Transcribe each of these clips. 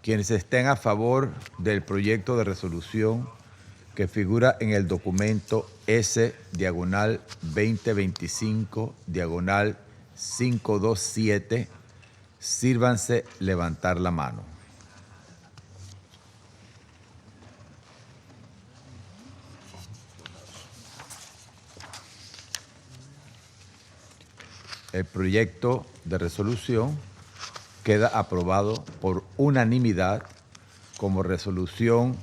Quienes estén a favor del proyecto de resolución que figura en el documento S/2025/527, sírvanse levantar la mano. El proyecto de resolución queda aprobado por unanimidad como resolución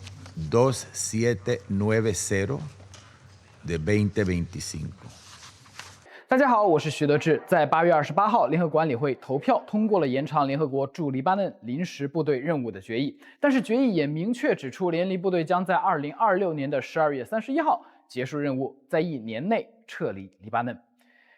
2790 de 2025。大家好，我是徐德志。在8月28号，联合国安理会投票通过了延长联合国驻黎巴嫩临时部队任务的决议，但是决议也明确指出，联黎部队将在2026年的12月31号结束任务，在1年内撤离黎巴嫩。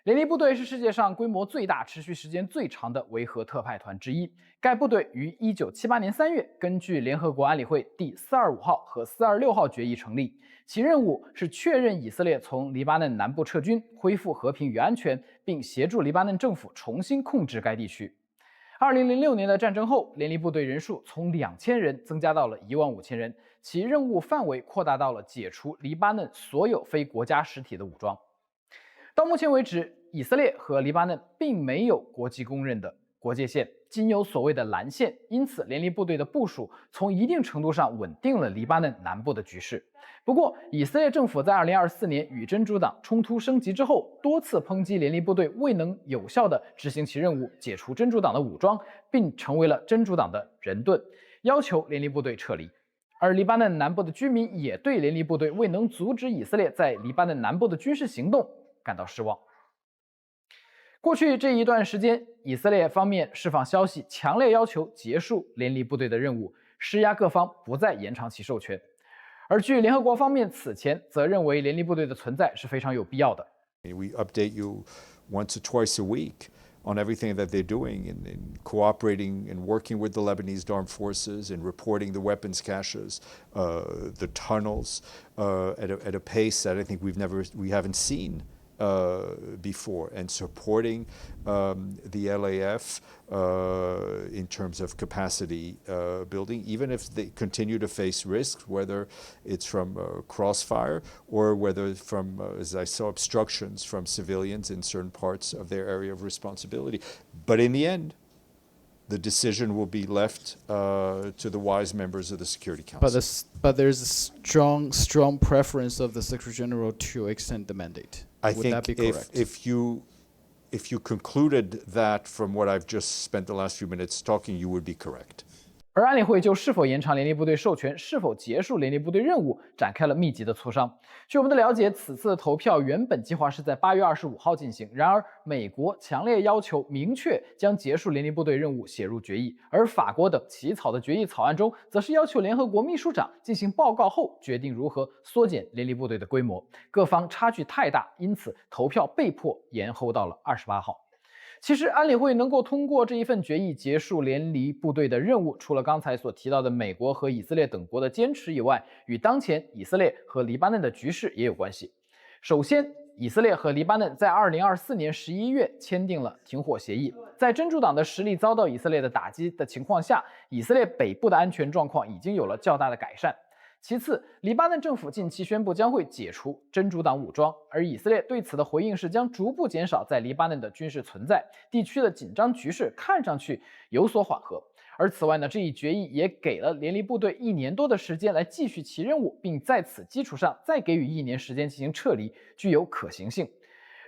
联黎部队是世界上规模最大、持续时间最长的维和特派团之一。该部队于1978年3月根据联合国安理会第425号和426号决议成立，其任务是确认以色列从黎巴嫩南部撤军，恢复和平与安全，并协助黎巴嫩政府重新控制该地区。2006年的战争后，联黎部队人数从2000人增加到了15000人，其任务范围扩大到了解除黎巴嫩所有非国家实体的武装。到目前为止，以色列和黎巴嫩并没有国际公认的国界线，仅有所谓的蓝线，因此联黎部队的部署从一定程度上稳定了黎巴嫩南部的局势。不过，以色列政府在2024年与真主党冲突升级之后，多次抨击联黎部队未能有效地执行其任务，解除真主党的武装，并成为了真主党的人盾，要求联黎部队撤离。而黎巴嫩南部的居民也对联黎部队未能阻止以色列在黎巴嫩南部的军事行动感到失望。过去这一段时间，以色列方面释放消息，强烈要求结束联黎部队的任务，施压各方不再延长其授权。而据联合国方面此前则认为联黎部队的存在是非常有必要的。We update you once or twice a week on everything that they're doing in cooperating and working with the Lebanese armed forces and reporting the weapons caches, the tunnels, at a pace that I think we haven't seen before, and supporting the LAF in terms of capacity building, even if they continue to face risks, whether it's from crossfire or whether from, as I saw, obstructions from civilians in certain parts of their area of responsibility. But in the end, the decision will be left to the wise members of the Security Council. But there's a strong preference of the Secretary General to extend the mandate. I Would think that be correct? if you concluded that from what I've just spent the last few minutes talking, you would be correct. 而安理会就是否延长联黎部队授权，是否结束联黎部队任务，展开了密集的磋商。据我们的了解，此次的投票原本计划是在8月25号进行，然而美国强烈要求明确将结束联黎部队任务写入决议，而法国等起草的决议草案中，则是要求联合国秘书长进行报告后决定如何缩减联黎部队的规模。各方差距太大，因此投票被迫延后到了28号。其实，安理会能够通过这一份决议结束联黎部队的任务，除了刚才所提到的美国和以色列等国的坚持以外，与当前以色列和黎巴嫩的局势也有关系。首先，以色列和黎巴嫩在2024年11月签订了停火协议，在真主党的实力遭到以色列的打击的情况下，以色列北部的安全状况已经有了较大的改善。其次，黎巴嫩政府近期宣布将会解除真主党武装，而以色列对此的回应是将逐步减少在黎巴嫩的军事存在，地区的紧张局势看上去有所缓和。而此外呢，这一决议也给了联黎部队1年多的时间来继续其任务，并在此基础上再给予1年时间进行撤离，具有可行性。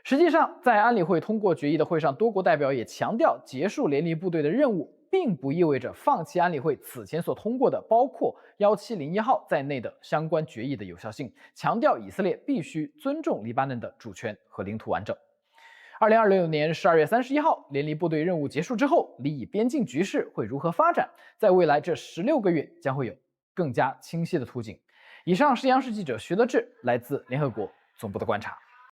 实际上，在安理会通过决议的会上，多国代表也强调，结束联黎部队的任务并不意味着放弃安理会此前所通过的包括1701号在内的相关决议的有效性，强调以色列必须尊重黎巴嫩的主权和领土完整。2026年12月31号，联黎部队任务结束之后，黎以边境局势会如何发展，在未来这16个月将会有更加清晰的图景。以上是央视记者徐德志来自联合国总部的观察。